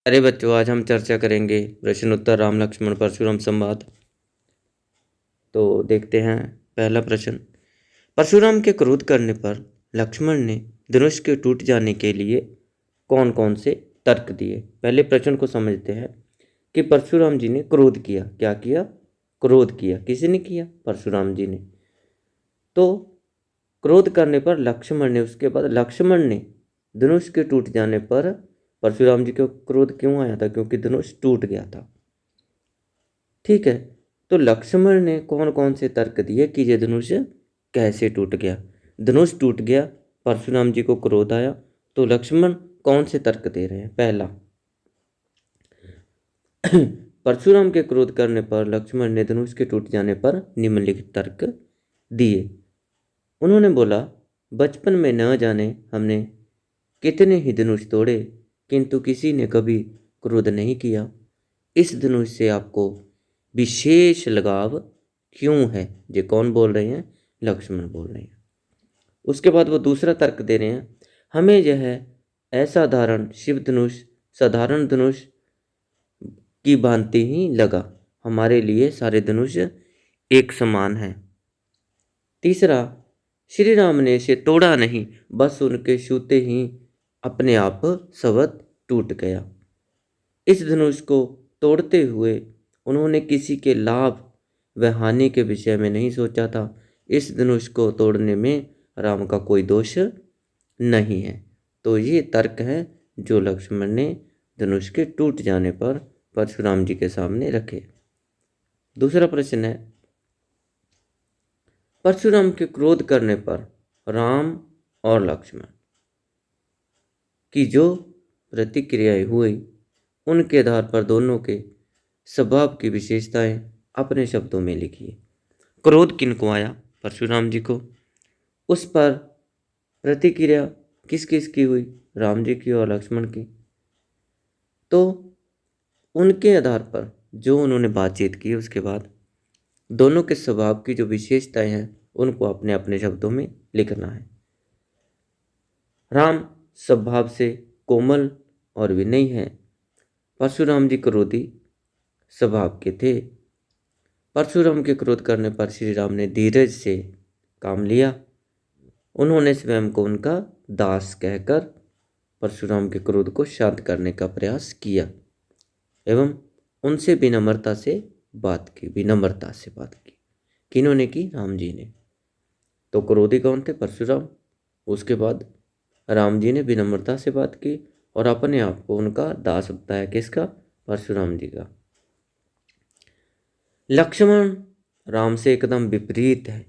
अरे बच्चों, आज हम चर्चा करेंगे प्रश्न उत्तर राम लक्ष्मण परशुराम संवाद। तो देखते हैं पहला प्रश्न। परशुराम के क्रोध करने पर लक्ष्मण ने धनुष के टूट जाने के लिए कौन कौन से तर्क दिए। पहले प्रश्न को समझते हैं कि परशुराम जी ने क्रोध किया। क्या किया? क्रोध किया। किसने किया? परशुराम जी ने। तो क्रोध करने पर लक्ष्मण ने, उसके बाद लक्ष्मण ने धनुष के टूट जाने पर परशुराम जी को क्रोध क्यों आया था? क्योंकि धनुष टूट गया था। ठीक है। तो लक्ष्मण ने कौन कौन से तर्क दिए कि ये धनुष कैसे टूट गया। धनुष टूट गया, परशुराम जी को क्रोध आया, तो लक्ष्मण कौन से तर्क दे रहे हैं? पहला, परशुराम के क्रोध करने पर लक्ष्मण ने धनुष के टूट जाने पर निम्नलिखित तर्क दिए। उन्होंने बोला, बचपन में न जाने हमने कितने ही धनुष तोड़े, किंतु किसी ने कभी क्रोध नहीं किया। इस धनुष से आपको विशेष लगाव क्यों है? ये कौन बोल रहे हैं? लक्ष्मण बोल रहे हैं। उसके बाद वो दूसरा तर्क दे रहे हैं, हमें यह असाधारण शिव धनुष साधारण धनुष की भांति ही लगा। हमारे लिए सारे धनुष एक समान हैं। तीसरा, श्री राम ने इसे तोड़ा नहीं, बस उनके छूते ही अपने आप शब्द टूट गया। इस धनुष को तोड़ते हुए उन्होंने किसी के लाभ व हानि के विषय में नहीं सोचा था। इस धनुष को तोड़ने में राम का कोई दोष नहीं है। तो ये तर्क है जो लक्ष्मण ने धनुष के टूट जाने पर परशुराम जी के सामने रखे। दूसरा प्रश्न है, परशुराम के क्रोध करने पर राम और लक्ष्मण की जो प्रतिक्रियाएं हुई, उनके आधार पर दोनों के स्वभाव की विशेषताएं अपने शब्दों में लिखिए। क्रोध किनको आया? परशुराम जी को। उस पर प्रतिक्रिया किस किस की हुई? राम जी की और लक्ष्मण की। तो उनके आधार पर जो उन्होंने बातचीत की, उसके बाद दोनों के स्वभाव की जो विशेषताएं हैं उनको अपने अपने शब्दों में लिखना है। राम स्वभाव से कोमल और विनयी हैं। परशुराम जी क्रोधी स्वभाव के थे। परशुराम के क्रोध करने पर श्री राम ने धीरज से काम लिया। उन्होंने स्वयं को उनका दास कहकर परशुराम के क्रोध को शांत करने का प्रयास किया एवं उनसे विनम्रता से बात की। विनम्रता से बात की। किन्होंने की? राम जी ने। तो क्रोधी कौन थे? परशुराम। उसके बाद राम जी ने विनम्रता से बात की और अपने आप को उनका दास बताया। किसका? परशुराम जी का। लक्ष्मण राम से एकदम विपरीत है।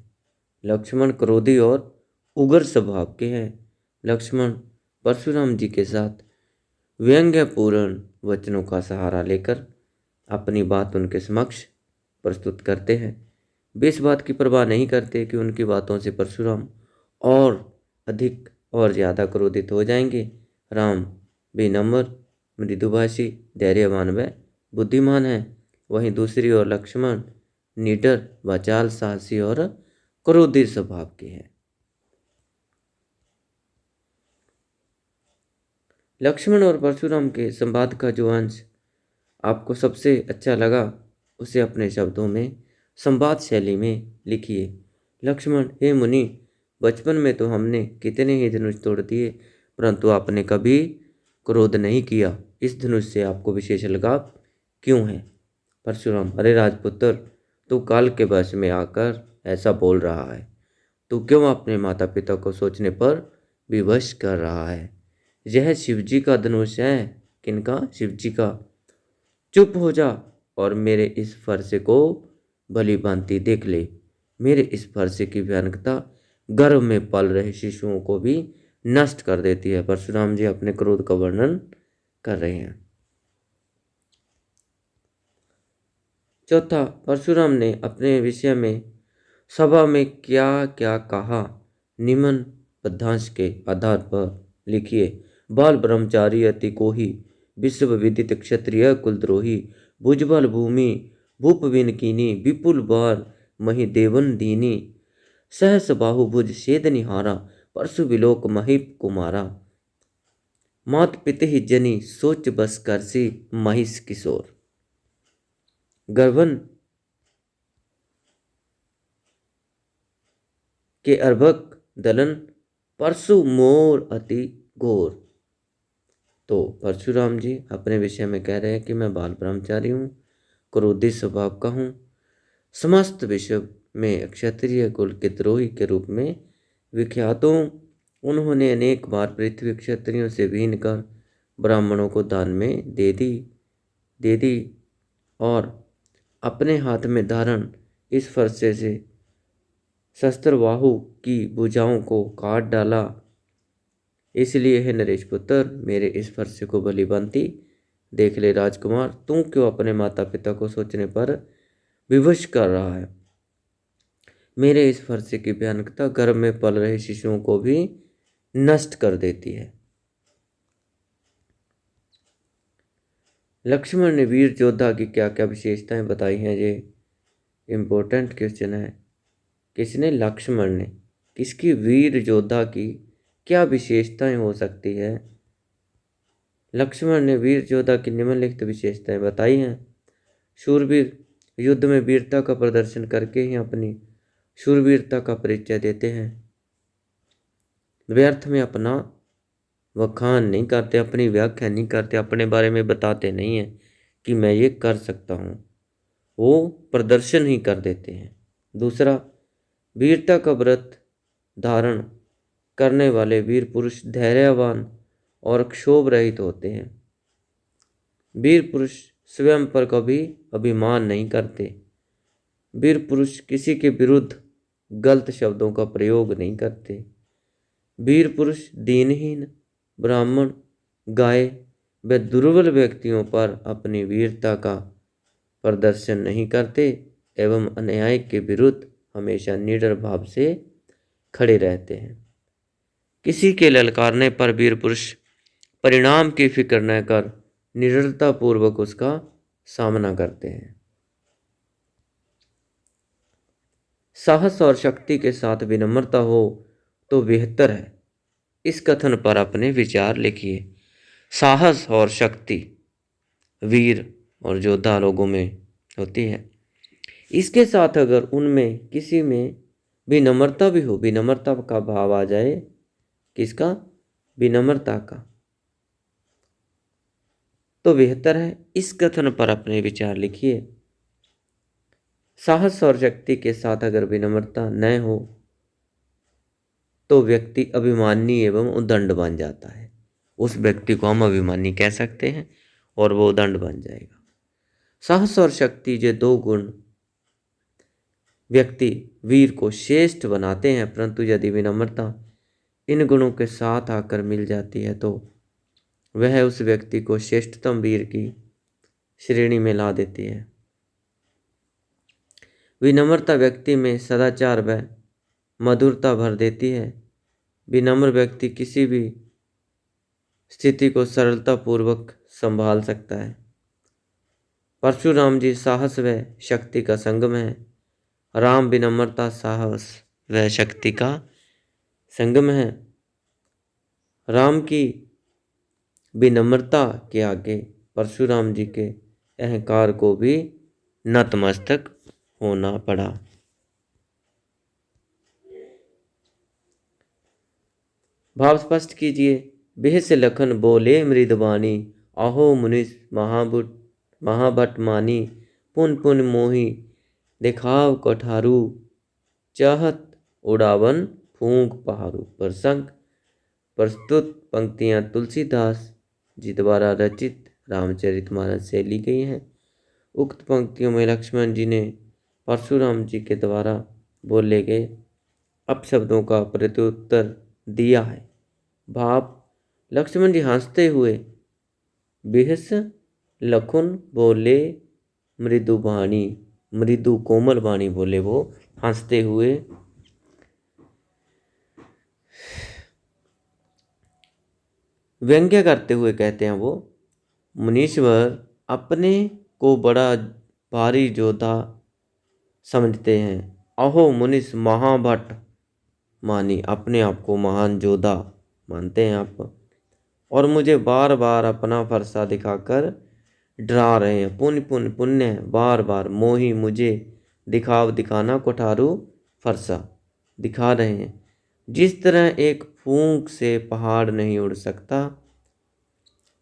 लक्ष्मण क्रोधी और उग्र स्वभाव के हैं। लक्ष्मण परशुराम जी के साथ व्यंग्यपूर्ण वचनों का सहारा लेकर अपनी बात उनके समक्ष प्रस्तुत करते हैं। वे इस बात की परवाह नहीं करते कि उनकी बातों से परशुराम और अधिक और ज़्यादा क्रोधित हो जाएंगे। राम विनम्र, मृदुभाषी, धैर्यवान व बुद्धिमान है। वहीं दूसरी ओर लक्ष्मण निडर, वाचाल, साहसी और क्रोधी स्वभाव के हैं। लक्ष्मण और परशुराम के संवाद का जो अंश आपको सबसे अच्छा लगा, उसे अपने शब्दों में संवाद शैली में लिखिए। लक्ष्मण, हे मुनि, बचपन में तो हमने कितने ही धनुष तोड़ दिए, परंतु आपने कभी क्रोध नहीं किया। इस धनुष से आपको विशेष लगाव क्यों है? परशुराम, अरे राजपुत्र, तू काल के वश में आकर ऐसा बोल रहा है। तू क्यों अपने माता पिता को सोचने पर विवश कर रहा है? यह शिवजी का धनुष है। किनका? शिवजी का। चुप हो जा और मेरे इस फरसे को भली भांति देख ले। मेरे इस फरसे की भयानकता गर्भ में पल रहे शिशुओं को भी नष्ट कर देती है। परशुराम जी अपने क्रोध का वर्णन कर रहे हैं। चौथा, परशुराम ने अपने विषय में सभा में क्या क्या कहा, निम्न पद्यांश के आधार पर लिखिए। बाल ब्रह्मचारी अति कोही, विश्व विदित क्षत्रिय कुलद्रोही, भुजबल भूमि भूप विन कीनी, विपुल बार मही देवन दीनी, सहस बाहुभुज छेद निहारा, परशु विलोक मही कुमारा। मात पिता ही जनी सोच बस करसी महिष किशोर। गर्भन के अर्भक दलन परशु मोर अति घोर। तो परशुराम जी अपने विषय में कह रहे हैं कि मैं बाल ब्रह्मचारी हूँ, क्रोधी स्वभाव का हूँ, समस्त विश्व में क्षत्रिय कुल के द्रोही के रूप में विख्यात हूँ। उन्होंने अनेक बार पृथ्वी क्षत्रियों से बीन कर ब्राह्मणों को दान में दे दी और अपने हाथ में धारण इस फरसे से शस्त्रवाहु की भुजाओं को काट डाला। इसलिए है नरेश पुत्र, मेरे इस फरसे को भली भांति देख ले राजकुमार, तू क्यों अपने माता पिता को सोचने पर विवश कर रहा है। मेरे इस फरसे की भयानकता गर्भ में पल रहे शिशुओं को भी नष्ट कर देती है। लक्ष्मण ने वीर योद्धा की क्या क्या विशेषताएं बताई हैं, ये इम्पोर्टेंट क्वेश्चन है। किसने? लक्ष्मण ने। किसकी? वीर योद्धा की क्या विशेषताएं हो सकती है? लक्ष्मण ने वीर योद्धा की निम्नलिखित विशेषताएं बताई हैं। शूरवीर, युद्ध में वीरता का प्रदर्शन करके ही अपनी शूरवीरता का परिचय देते हैं। व्यर्थ में अपना वखान नहीं करते, अपनी व्याख्या नहीं करते, अपने बारे में बताते नहीं हैं कि मैं ये कर सकता हूँ, वो प्रदर्शन ही कर देते हैं। दूसरा, वीरता का व्रत धारण करने वाले वीर पुरुष धैर्यवान और क्षोभ रहित होते हैं। वीर पुरुष स्वयं पर कभी अभिमान नहीं करते। वीर पुरुष किसी के विरुद्ध गलत शब्दों का प्रयोग नहीं करते। वीर पुरुष दीनहीन, ब्राह्मण, गाय व दुर्बल व्यक्तियों पर अपनी वीरता का प्रदर्शन नहीं करते एवं अन्याय के विरुद्ध हमेशा निडर भाव से खड़े रहते हैं। किसी के ललकारने पर वीर पुरुष परिणाम की फिक्र न कर निडरता पूर्वक उसका सामना करते हैं। साहस और शक्ति के साथ विनम्रता हो तो बेहतर है। इस कथन पर अपने विचार लिखिए। साहस और शक्ति वीर और योद्धा लोगों में होती है। इसके साथ अगर उनमें किसी में विनम्रता भी हो, विनम्रता का भाव आ जाए, किसका? विनम्रता का, तो बेहतर है। इस कथन पर अपने विचार लिखिए। साहस और शक्ति के साथ अगर विनम्रता न हो तो व्यक्ति अभिमानी एवं उद्दंड बन जाता है। उस व्यक्ति को हम अभिमानी कह सकते हैं और वो उद्दंड बन जाएगा। साहस और शक्ति, ये दो गुण व्यक्ति वीर को श्रेष्ठ बनाते हैं, परंतु यदि विनम्रता इन गुणों के साथ आकर मिल जाती है तो वह उस व्यक्ति को श्रेष्ठतम वीर की श्रेणी में ला देती है। विनम्रता व्यक्ति में सदाचार व मधुरता भर देती है। विनम्र व्यक्ति किसी भी स्थिति को सरलतापूर्वक संभाल सकता है। परशुराम जी साहस व शक्ति का संगम है। राम विनम्रता, साहस व शक्ति का संगम है। राम की विनम्रता के आगे परशुराम जी के अहंकार को भी नतमस्तक होना पड़ा। भाव स्पष्ट कीजिए। बेहस लखन बोले मृदवानी, आहो मुनिस महाभट मानी, पुन पुन मोही देखाव कठारू, चाहत उड़ावन फूंक पहाड़ू। प्रसंग प्रस्तुत पंक्तियां तुलसीदास जी द्वारा रचित रामचरितमानस से ली गई हैं। उक्त पंक्तियों में लक्ष्मण जी ने परशुराम जी के द्वारा बोले गए अपशब्दों का प्रत्युत्तर दिया है। भाव: लक्ष्मण जी हंसते हुए बेहस लखुन बोले मृदु वाणी, मृदु कोमल वाणी बोले, वो हंसते हुए व्यंग्य करते हुए कहते हैं। वो मुनीश्वर अपने को बड़ा भारी योद्धा समझते हैं। अहो मुनिस महाभट मानी, अपने आप को महान योद्धा मानते हैं आप। और मुझे बार बार अपना फरसा दिखाकर डरा रहे हैं। पुण्य पुण्य पुण्य बार बार मोही मुझे दिखाना कोठारू फरसा दिखा रहे हैं। जिस तरह एक फूंक से पहाड़ नहीं उड़ सकता,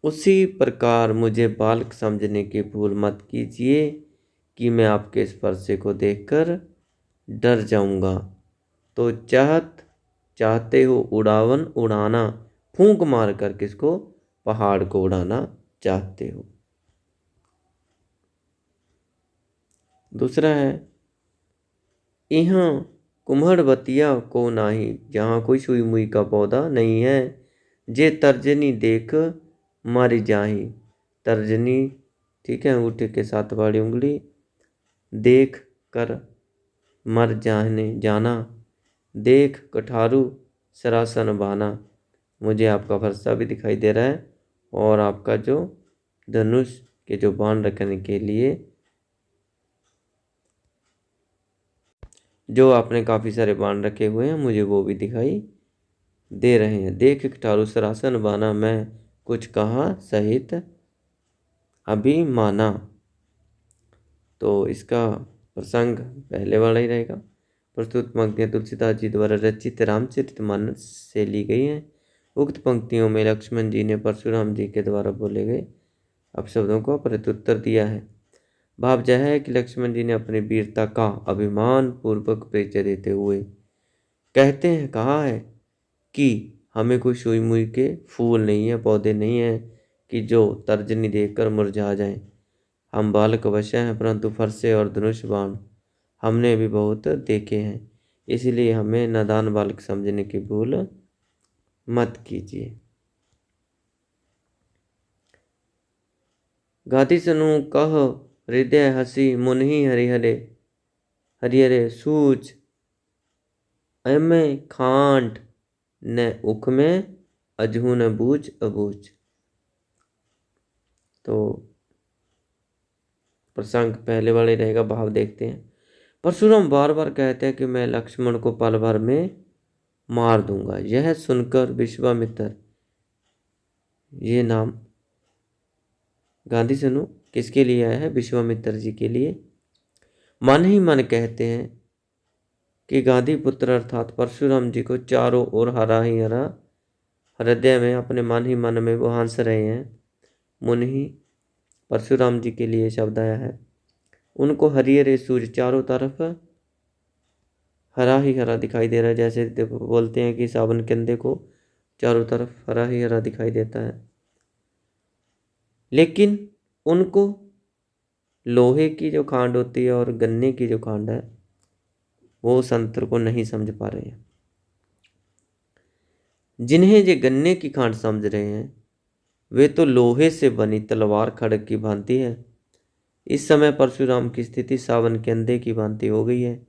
उसी प्रकार मुझे बालक समझने की भूल मत कीजिए कि मैं आपके इस फरसे को देखकर डर जाऊंगा। तो चाहते हो उड़ाना, फूंक मार कर किसको? पहाड़ को उड़ाना चाहते हो। दूसरा है, यहाँ कुम्हड़बतिया को नाही, जहाँ कोई सुई मुई का पौधा नहीं है। जे तर्जनी देख मारी जाही। तर्जनी, ठीक है, अंगूठे के साथ वाली उंगली, देख कर मर जाना, देख कठारू सरासन बाना। मुझे आपका फरसा भी दिखाई दे रहा है और आपका जो धनुष के जो बाण रखने के लिए जो आपने काफ़ी सारे बाण रखे हुए हैं, मुझे वो भी दिखाई दे रहे हैं। देख कठारू सरासन बाना, मैं कुछ कहा सहित अभी माना। तो इसका प्रसंग पहले वाला ही रहेगा। प्रस्तुत पंक्तियाँ तुलसीदास जी द्वारा रचित रामचरितमानस से ली गई हैं। उक्त पंक्तियों में लक्ष्मण जी ने परशुराम जी के द्वारा बोले गए अपशब्दों को प्रत्युत्तर दिया है। भाव यह है कि लक्ष्मण जी ने अपनी वीरता का अभिमान पूर्वक परिचय देते हुए कहते हैं, कहा है कि हमें कोई सुई मुई के फूल नहीं है, पौधे नहीं हैं कि जो तर्जनी देखकर मुरझा जाएं। हम बालक अवश्य हैं, परंतु फरसे और धनुष बाण हमने भी बहुत देखे हैं, इसलिए हमें नादान बालक समझने की भूल मत कीजिए। गाती सनु कह हृदय हसी, मुनि हरिहरे हरिहरे सूच अमे खांट न उख में, अजहू न बूझ अबूझ। तो प्रसंग पहले वाले रहेगा, भाव देखते हैं। परशुराम बार बार कहते हैं कि मैं लक्ष्मण को पल भर में मार दूंगा। यह सुनकर विश्वामित्र, ये नाम गांधी सनु किसके लिए आया है? विश्वामित्र जी के लिए। मन ही मन कहते हैं कि गांधी पुत्र अर्थात परशुराम जी को चारों ओर हरा ही हरा हृदय में, अपने मन ही मन में वो हंस रहे हैं। मुनि ही परशुराम जी के लिए शब्द आया है। उनको हरिहरे सूर्य चारों तरफ हरा ही हरा दिखाई दे रहा है। जैसे बोलते हैं कि सावन कंधे को चारों तरफ हरा ही हरा दिखाई देता है, लेकिन उनको लोहे की जो खांड होती है और गन्ने की जो खांड है, वो उस अंतर को नहीं समझ पा रहे हैं। जिन्हें ये गन्ने की खांड समझ रहे हैं, वे तो लोहे से बनी तलवार खड़ग की भांति है। इस समय परशुराम की स्थिति सावन के अंधे की भांति हो गई है,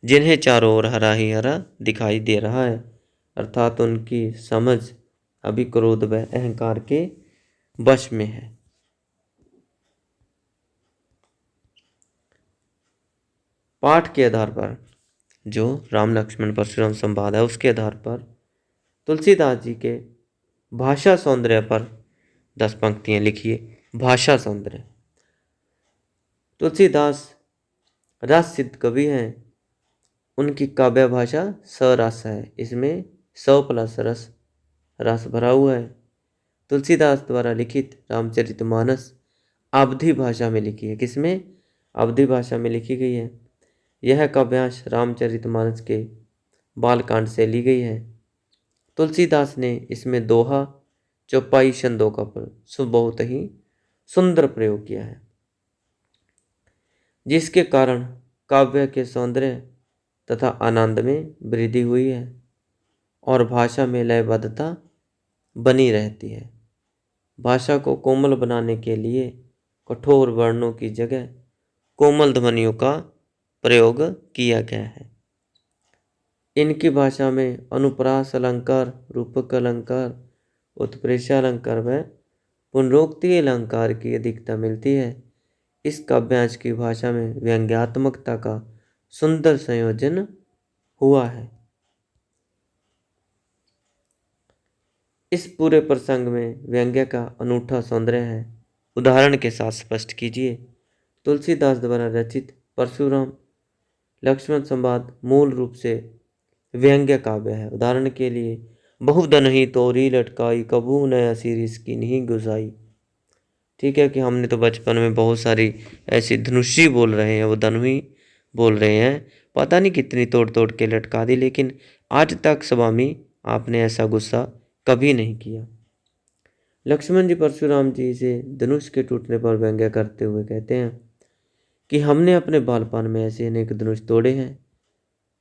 जिन्हें चारों ओर हरा ही हरा दिखाई दे रहा है, अर्थात उनकी समझ अभी क्रोध व अहंकार के वश में है। पाठ के आधार पर, जो राम लक्ष्मण परशुराम संवाद है, उसके आधार पर तुलसीदास जी के भाषा सौंदर्य पर 10 पंक्तियां लिखिए। भाषा सौंदर्य। तुलसीदास रस सिद्ध कवि हैं। उनकी काव्य भाषा सरस है, इसमें स प्लस रस, रस भरा हुआ है। तुलसीदास द्वारा लिखित रामचरितमानस अवधी भाषा में लिखी है। किसमें? अवधी भाषा में लिखी गई है। यह काव्यांश रामचरितमानस के बालकांड से ली गई है। तुलसीदास ने इसमें दोहा, चौपाई, छंदों का बहुत ही सुंदर प्रयोग किया है, जिसके कारण काव्य के सौंदर्य तथा आनंद में वृद्धि हुई है और भाषा में लयबद्धता बनी रहती है। भाषा को कोमल बनाने के लिए कठोर वर्णों की जगह कोमल ध्वनियों का प्रयोग किया गया है। इनकी भाषा में अनुप्रास अलंकार, रूपक अलंकार, उत्प्रेक्षा अलंकार व पुनरोक्ति अलंकार की अधिकता मिलती है। इस काव्यांश की भाषा में व्यंग्यात्मकता का सुंदर संयोजन हुआ है। इस पूरे प्रसंग में व्यंग्य का अनूठा सौंदर्य है। उदाहरण के साथ स्पष्ट कीजिए। तुलसीदास द्वारा रचित परशुराम लक्ष्मण संवाद मूल रूप से व्यंग्य काव्य है। उदाहरण के लिए, बहुधनहि तोरी लटकाई, कबू न असीर इसकी नहीं गुसाई। ठीक है कि हमने तो बचपन में बहुत सारी ऐसी धनुषी बोल रहे हैं, वो धनुही बोल रहे हैं, पता नहीं कितनी तोड़ तोड़ के लटका दी, लेकिन आज तक स्वामी आपने ऐसा गुस्सा कभी नहीं किया। लक्ष्मण जी परशुराम जी से धनुष के टूटने पर व्यंग्य करते हुए कहते हैं कि हमने अपने बालपन में ऐसे अनेक धनुष तोड़े हैं,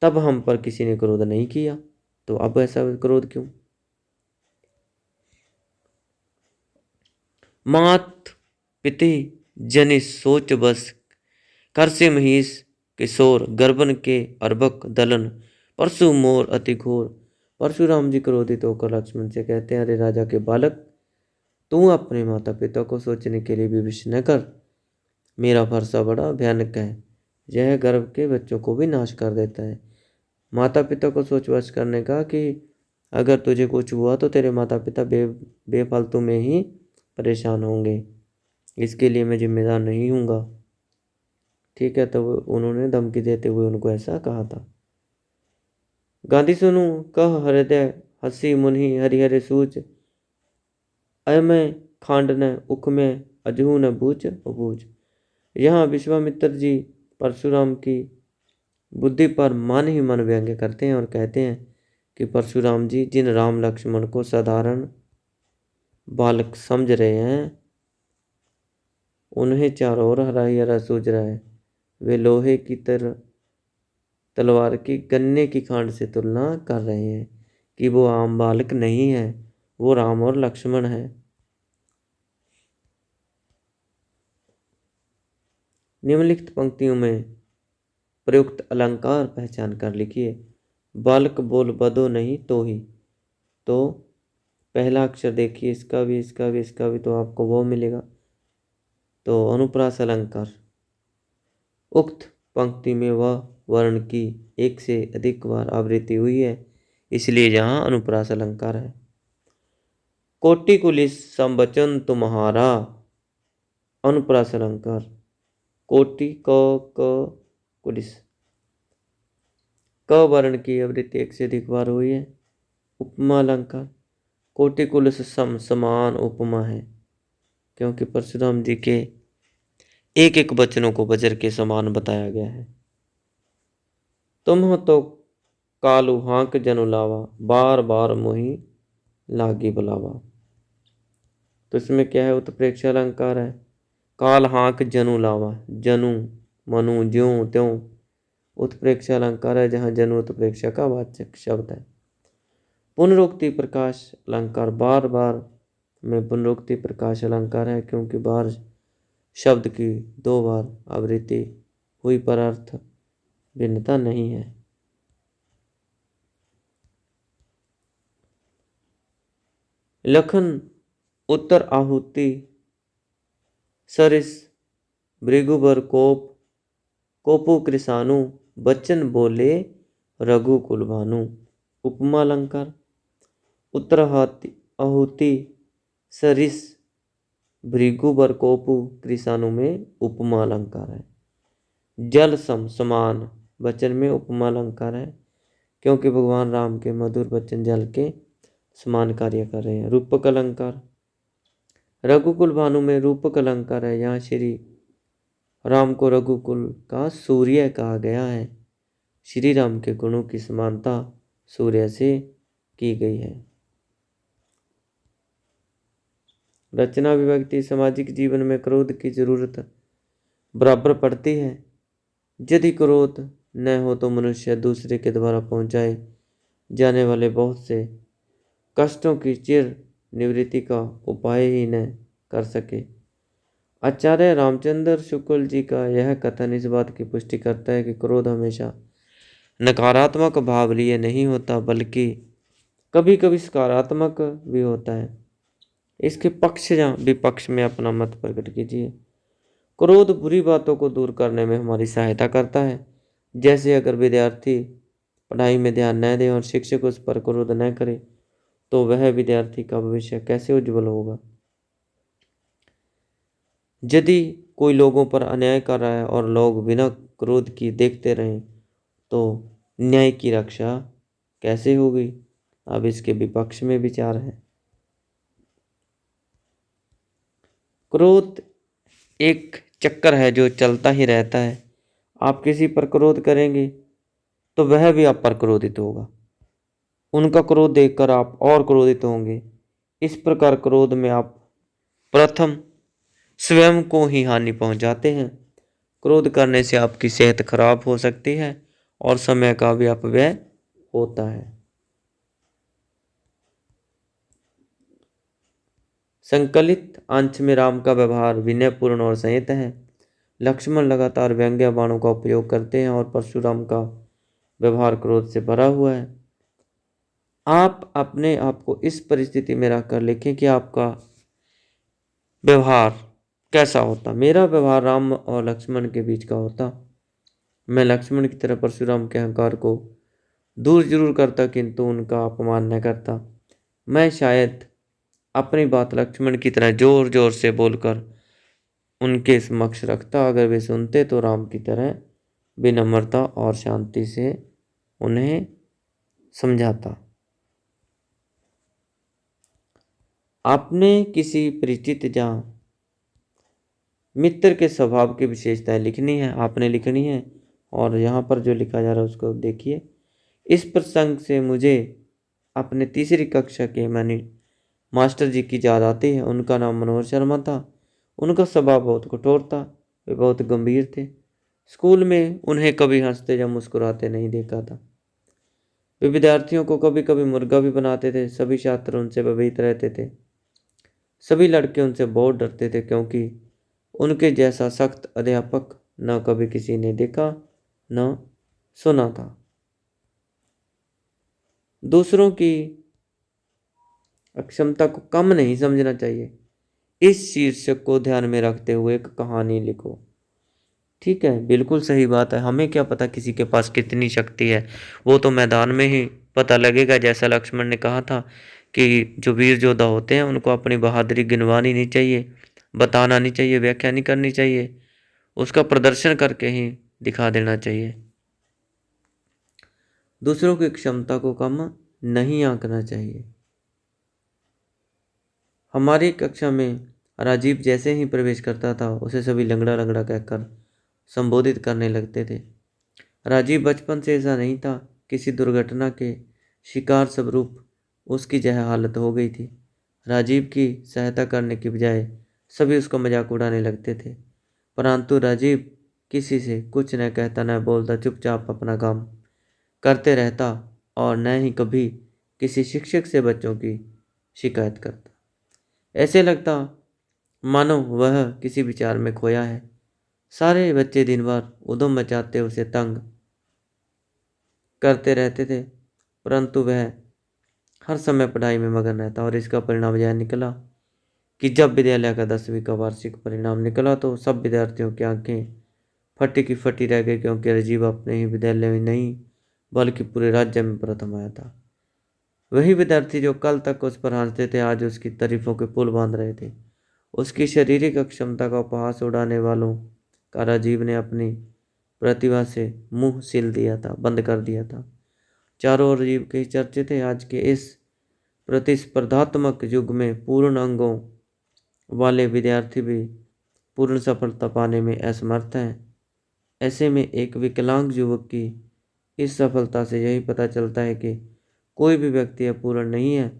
तब हम पर किसी ने क्रोध नहीं किया, तो अब ऐसा क्रोध क्यों। मात पिति जनि सोच बस, कर से महीस किशोर, गर्भन के अर्भक दलन, परशु मोर अति घोर। परशुराम जी क्रोधित होकर लक्ष्मण से कहते हैं, अरे राजा के बालक, तू अपने माता पिता को सोचने के लिए भी विश न कर। मेरा फरसा बड़ा भयानक है, यह गर्भ के बच्चों को भी नाश कर देता है। माता पिता को सोच बच करने का कि अगर तुझे कुछ हुआ तो तेरे माता पिता बेफालतू में ही परेशान होंगे, इसके लिए मैं जिम्मेदार नहीं हूँगा। ठीक है, तो उन्होंने धमकी देते हुए उनको ऐसा कहा था। गांधी सुनु कह हृदय हसी मुनि हरिहर सूच, अयमय खांड न उख में अजहू न बूझ बूझ। यहाँ विश्वामित्र जी परशुराम की बुद्धि पर मन ही मन व्यंग्य करते हैं और कहते हैं कि परशुराम जी जिन राम लक्ष्मण को साधारण बालक समझ रहे हैं, उन्हें चारों ओर हरा ही हरा सूझ रहा है। वे लोहे की तरह तलवार की गन्ने की खांड से तुलना कर रहे हैं कि वो आम बालक नहीं है, वो राम और लक्ष्मण है। निम्नलिखित पंक्तियों में प्रयुक्त अलंकार पहचान कर लिखिए। बालक बोल बदो नहीं तो ही, तो पहला अक्षर देखिए, इसका भी इसका भी इसका भी, तो आपको वो मिलेगा, तो अनुप्रास अलंकार। उक्त पंक्ति में वह वर्ण की एक से अधिक बार आवृत्ति हुई है, इसलिए यहाँ अनुप्रास अलंकार है। कोटि कुलिस संवचन तुम्हारा, अनुप्रास अलंकार। कोटि क कुलिस, क वर्ण की आवृत्ति एक से अधिक बार हुई है। उपमा अलंकार। कोटि कुलिस सम समान उपमा है, क्योंकि परशुराम जी के एक एक वचनों को वज्र के समान बताया गया है। तुम हो तो कालू हांक जनु लावा, बार बार मोही लागी बुलावा। तो इसमें क्या है, उत्प्रेक्ष अलंकार है। काल हांक जनु लावा, जनु मनु ज्यों त्यों उत्प्रेक्ष अलंकार है, जहाँ जनु उत्प्रेक्ष का वाचक शब्द है। पुनरुक्ति प्रकाश अलंकार, बार बार में पुनरुक्ति प्रकाश अलंकार है, क्योंकि बार शब्द की दो बार आवृत्ति हुई पर अर्थ भिन्नता नहीं है। लखन उत्तर आहुति सरिस भृगुबर कोप, कोपु कृसानु बच्चन बोले रघुकुल भानु। उपमा अलंकार। उत्तर आहुति सरिस भृगुबर कोपु कृसानु में उपमा अलंकार है। जल सम समान वचन में उपमा अलंकार है, क्योंकि भगवान राम के मधुर वचन जल के समान कार्य कर रहे हैं। रूपक अलंकार। रघुकुल भानु में रूपक अलंकार है, यहाँ श्री राम को रघुकुल का सूर्य कहा गया है। श्री राम के गुणों की समानता सूर्य से की गई है। रचना विभक्ति। सामाजिक जीवन में क्रोध की जरूरत बराबर पड़ती है। यदि क्रोध न हो तो मनुष्य दूसरे के द्वारा पहुंचाए जाने वाले बहुत से कष्टों की चिर निवृत्ति का उपाय ही न कर सके। आचार्य रामचंद्र शुक्ल जी का यह कथन इस बात की पुष्टि करता है कि क्रोध हमेशा नकारात्मक भाव लिए नहीं होता, बल्कि कभी कभी सकारात्मक भी होता है। इसके पक्ष या विपक्ष में अपना मत प्रकट कीजिए। क्रोध बुरी बातों को दूर करने में हमारी सहायता करता है। जैसे अगर विद्यार्थी पढ़ाई में ध्यान न दे और शिक्षक उस पर क्रोध न करे तो वह विद्यार्थी का भविष्य कैसे उज्जवल होगा। यदि कोई लोगों पर अन्याय कर रहा है और लोग बिना क्रोध की देखते रहें तो न्याय की रक्षा कैसे होगी। अब इसके विपक्ष में विचार है। क्रोध एक चक्कर है जो चलता ही रहता है। आप किसी पर क्रोध करेंगे तो वह भी आप पर क्रोधित होगा। उनका क्रोध देखकर आप और क्रोधित होंगे। इस प्रकार क्रोध में आप प्रथम स्वयं को ही हानि पहुंचाते हैं। क्रोध करने से आपकी सेहत खराब हो सकती है और समय का भी अपव्यय होता है। संकलित अंश में राम का व्यवहार विनयपूर्ण और संयत है। लक्ष्मण लगातार व्यंग्य बाणों का उपयोग करते हैं और परशुराम का व्यवहार क्रोध से भरा हुआ है। आप अपने आप को इस परिस्थिति में रखकर लिखें कि आपका व्यवहार कैसा होता। मेरा व्यवहार राम और लक्ष्मण के बीच का होता। मैं लक्ष्मण की तरह परशुराम के अहंकार को दूर जरूर करता किंतु उनका अपमान न करता। मैं शायद अपनी बात लक्ष्मण की तरह जोर जोर से बोलकर उनके समक्ष रखता। अगर वे सुनते तो राम की तरह विनम्रता और शांति से उन्हें समझाता। आपने किसी परिचित या मित्र के स्वभाव की विशेषताएं लिखनी है। आपने लिखनी है और यहाँ पर जो लिखा जा रहा है उसको देखिए। इस प्रसंग से मुझे अपने तीसरी कक्षा के मास्टर जी की याद आती है। उनका नाम मनोहर शर्मा था। उनका स्वभाव बहुत कठोर था। वे बहुत गंभीर थे। स्कूल में उन्हें कभी हंसते या मुस्कुराते नहीं देखा था। वे विद्यार्थियों को कभी कभी मुर्गा भी बनाते थे। सभी छात्र उनसे भयभीत रहते थे। सभी लड़के उनसे बहुत डरते थे क्योंकि उनके जैसा सख्त अध्यापक न कभी किसी ने देखा न सुना था। दूसरों की अक्षमता को कम नहीं समझना चाहिए। इस शीर्षक को ध्यान में रखते हुए एक कहानी लिखो। ठीक है, बिल्कुल सही बात है। हमें क्या पता किसी के पास कितनी शक्ति है, वो तो मैदान में ही पता लगेगा। जैसा लक्ष्मण ने कहा था कि जो वीर योद्धा होते हैं उनको अपनी बहादुरी गिनवानी नहीं चाहिए, बताना नहीं चाहिए, व्याख्या नहीं करनी चाहिए, उसका प्रदर्शन करके ही दिखा देना चाहिए। दूसरों की क्षमता को कम नहीं आंकना चाहिए। हमारी कक्षा में राजीव जैसे ही प्रवेश करता था उसे सभी लंगड़ा लंगड़ा कहकर संबोधित करने लगते थे। राजीव बचपन से ऐसा नहीं था। किसी दुर्घटना के शिकार स्वरूप उसकी यह हालत हो गई थी। राजीव की सहायता करने की बजाय सभी उसका मजाक उड़ाने लगते थे। परंतु राजीव किसी से कुछ न कहता न बोलता, चुपचाप अपना काम करते रहता और न ही कभी किसी शिक्षक से बच्चों की शिकायत करता। ऐसे लगता मानो वह किसी विचार में खोया है। सारे बच्चे दिन भर उधम मचाते उसे तंग करते रहते थे, परंतु वह हर समय पढ़ाई में मगन रहता और इसका परिणाम यह निकला कि जब विद्यालय का 10वीं का वार्षिक परिणाम निकला तो सब विद्यार्थियों की आंखें फटी की फटी रह गई क्योंकि राजीव अपने ही विद्यालय में नहीं बल्कि पूरे राज्य में प्रथम आया था। वही विद्यार्थी जो कल तक उस पर हंसते थे आज उसकी तारीफों के पुल बांध रहे थे। उसकी शारीरिक अक्षमता का उपहास उड़ाने वालों का राजीव ने अपनी प्रतिभा से मुंह सिल दिया था, बंद कर दिया था। चारों ओर राजीव के चर्चे थे। आज के इस प्रतिस्पर्धात्मक युग में पूर्ण अंगों वाले विद्यार्थी भी पूर्ण सफलता पाने में असमर्थ हैं। ऐसे में एक विकलांग युवक की इस सफलता से यही पता चलता है कि कोई भी व्यक्ति अपूर्ण नहीं है।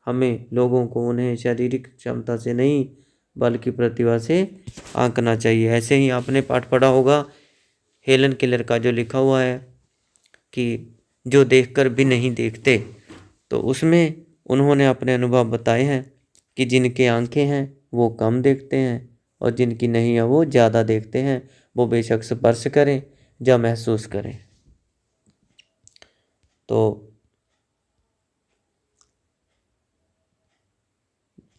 हमें लोगों को उन्हें शारीरिक क्षमता से नहीं बल्कि प्रतिभा से आंकना चाहिए। ऐसे ही आपने पाठ पढ़ा होगा हेलन केलर का जो लिखा हुआ है कि जो देखकर भी नहीं देखते, तो उसमें उन्होंने अपने अनुभव बताए हैं कि जिनके आंखें हैं वो कम देखते हैं और जिनकी नहीं है वो ज़्यादा देखते हैं। वो बेशक स्पर्श करें या महसूस करें। तो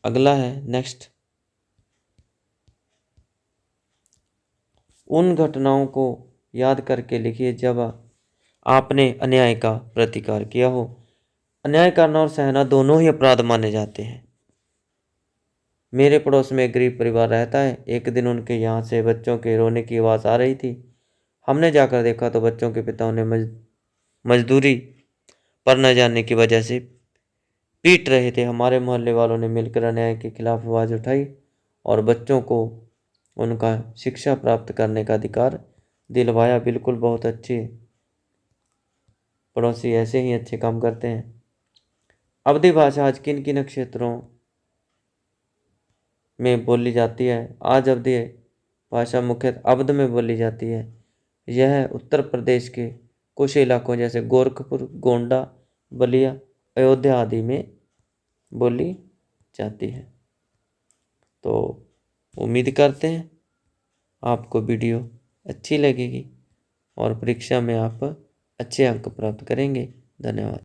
अगला है नेक्स्ट। उन घटनाओं को याद करके लिखिए जब आपने अन्याय का प्रतिकार किया हो। अन्याय करना और सहना दोनों ही अपराध माने जाते हैं। मेरे पड़ोस में एक गरीब परिवार रहता है। एक दिन उनके यहाँ से बच्चों के रोने की आवाज़ आ रही थी। हमने जाकर देखा तो बच्चों के पिता उन्हें मजदूरी पर न जाने की वजह से पीट रहे थे। हमारे मोहल्ले वालों ने मिलकर अन्याय के खिलाफ आवाज़ उठाई और बच्चों को उनका शिक्षा प्राप्त करने का अधिकार दिलवाया। बिल्कुल, बहुत अच्छे पड़ोसी ऐसे ही अच्छे काम करते हैं। अवधी भाषा आज किन किन क्षेत्रों में बोली जाती है? आज अवधी भाषा मुख्यतः अवध में बोली जाती है। यह उत्तर प्रदेश के कुछ इलाकों जैसे गोरखपुर, गोंडा, बलिया, अयोध्या आदि में बोली जाती है। तो उम्मीद करते हैं आपको वीडियो अच्छी लगेगी और परीक्षा में आप अच्छे अंक प्राप्त करेंगे। धन्यवाद।